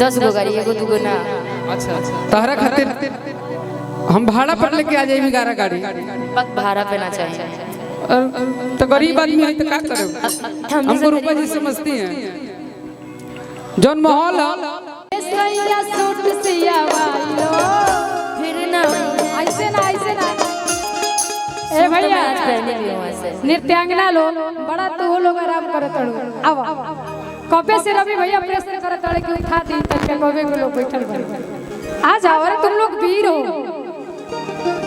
10 गो गाड़ी एगो दूगो ना। अच्छा तहरा खातिर हम भाड़ा पर लेके आ जाएगी 11 गाड़ी। भाड़ा पे ना चाहिए तो गरीब आदमी है तो क्या करें, हमको रुपया जी समझती हैं। जौन माहौल ए भैया नृत्यांगना लोग बड़ा तो वो लोग आराम करत अब कबे से रवि भैया प्रश्न करत कि उठा दी तक के कबे के लोग बैठल बने। आ जाओ, अरे तुम लोग वीर हो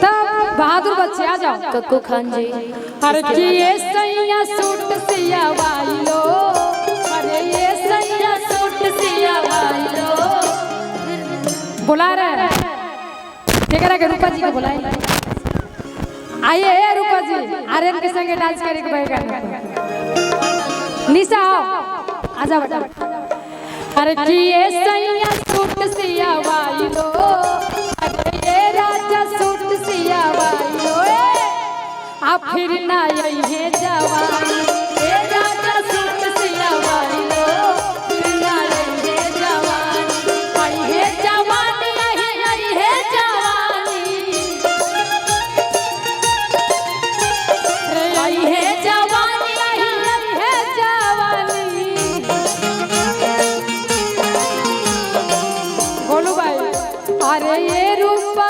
तब बहादुर बच्चे आ जाओ। कक्कू खान जी अरे कि ये सैया सूट सिया वालो, अरे ये सैया सूट सिया वालो बुला रहे केकरा के रूपा जी को बुलाए। आइए ए रूपा जी आर्यन के संगे डांस करे के बैठा निशा आ जा बेटा। अरे कि ये सैया सूट सिया वालो, अरे ये राजा सूट सिया वालो आ फिर ना यही जवानी, ये राजा सूट सिया वालो फिर ना यही जवानी, आई है जवानी आई है जवानी, आई है जवानी आई है जवानी। बोलो भाई अरे ये रूपा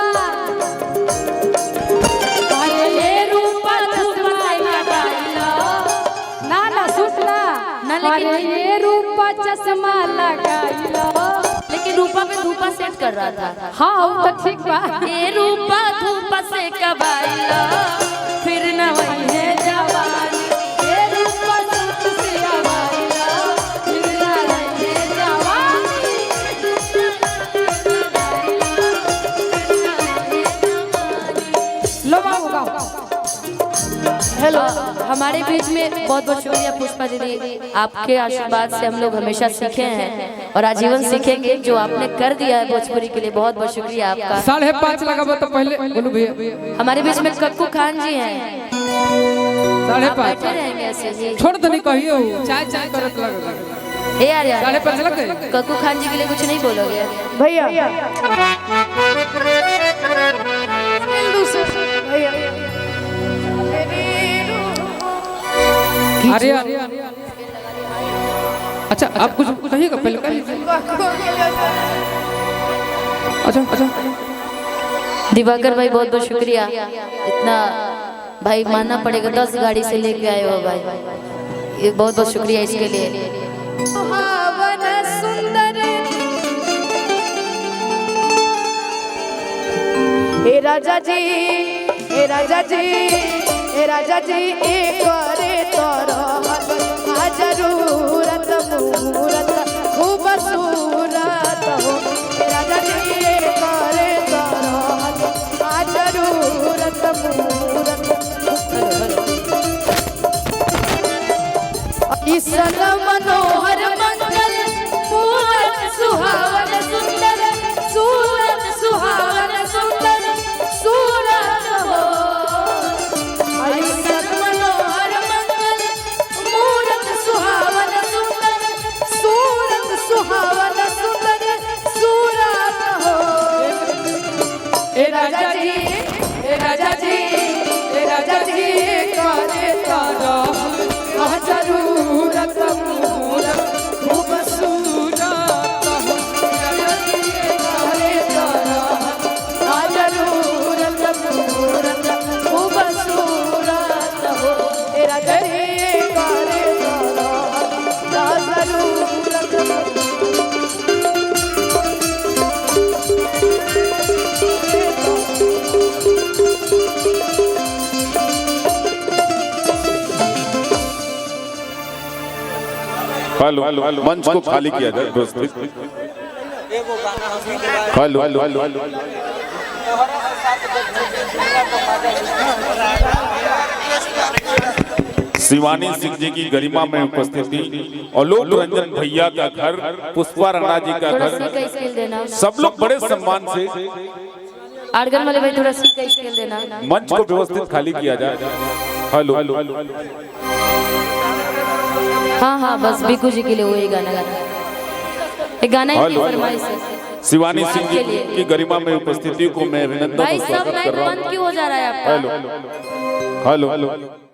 अरे ये रूपा चश्मा लगाइलो, लेकिन रूपा पे धूपा सेट कर रहा था। हाँ वो तो ठीक बा। ये रूपा धूपा से कबाइला फिर न वही है जवानी, ये रूपा सूट से आवाइलो फिर ना वही है जवानी। लो बाबू गाओ। हेलो हमारे बीच में बहुत बहुत शुक्रिया पुष्पा दीदी, आपके आशीर्वाद से हम लोग हमेशा सीखे हैं और आजीवन सीखेंगे। जो आपने कर दिया है भोजपुरी के लिए बहुत बहुत शुक्रिया आपका। 5.5 लगाबो तो पहले बोलू भैया। हमारे बीच में कक्कू खान जी हैं, 5.5 बैठे रहेंगे ऐसे जी। छोड़ तो नहीं कहियो चाय चाय करत लग ए यार 5.5 लग गए। कक्कू खान जी के लिए कुछ नहीं बोलोगे भैया अरे अच्छा आप कुछ कहिएगा पहले कहिए। अच्छा दिवाकर भाई बहुत बहुत शुक्रिया, इतना भाई मानना पड़ेगा 10 गाड़ी से लेके आए हो भाई, ये बहुत बहुत शुक्रिया इसके लिए। हे राजा जी हे राजा जी हे राजा जी एक करे तोरा जरूरत मूरत खूब सूरत हो, हे राजा जी एक करे तोरा जरूरत मूरत ईसन मनोहर मंगल मूरत सुहावन सुंदर सूरत सुहावन सुंदर सूरत हो, ईसन मनोहर मंगल मूरत सुहावन सुंदर सूरत सुहावन सुंदर सूरत हो। ए राजा जी ए राजा जी ए राजा जी करे तारा जरूरत मूरत खूब सूरत हो, करे तारा जरूरत मूरत खूब सूरत हो, तेरा जरी करे तारा जरूरत। हेलो मंच को खाली किया जाए दोस्तों। हेलो शिवानी सिंह जी की गरिमा में उपस्थिति, आलोक रंजन भैया का घर, पुष्पा राणा जी का घर, सब लोग बड़े सम्मान से। आर्गन वाले भाई थोड़ा सी का स्केल देना, मंच को व्यवस्थित खाली किया जाए। हेलो हाँ बस बिकू जी के लिए वही गाना गाना। एक गाना की हेलो। फरमाइश है शिवानी सिंह जी की गरिमा में उपस्थिति को मैं अभिनंदन भाई और सब स्वागत लाइट कर रहा बंद क्यों हो जा रहा है आपका? हूँ। Hello hello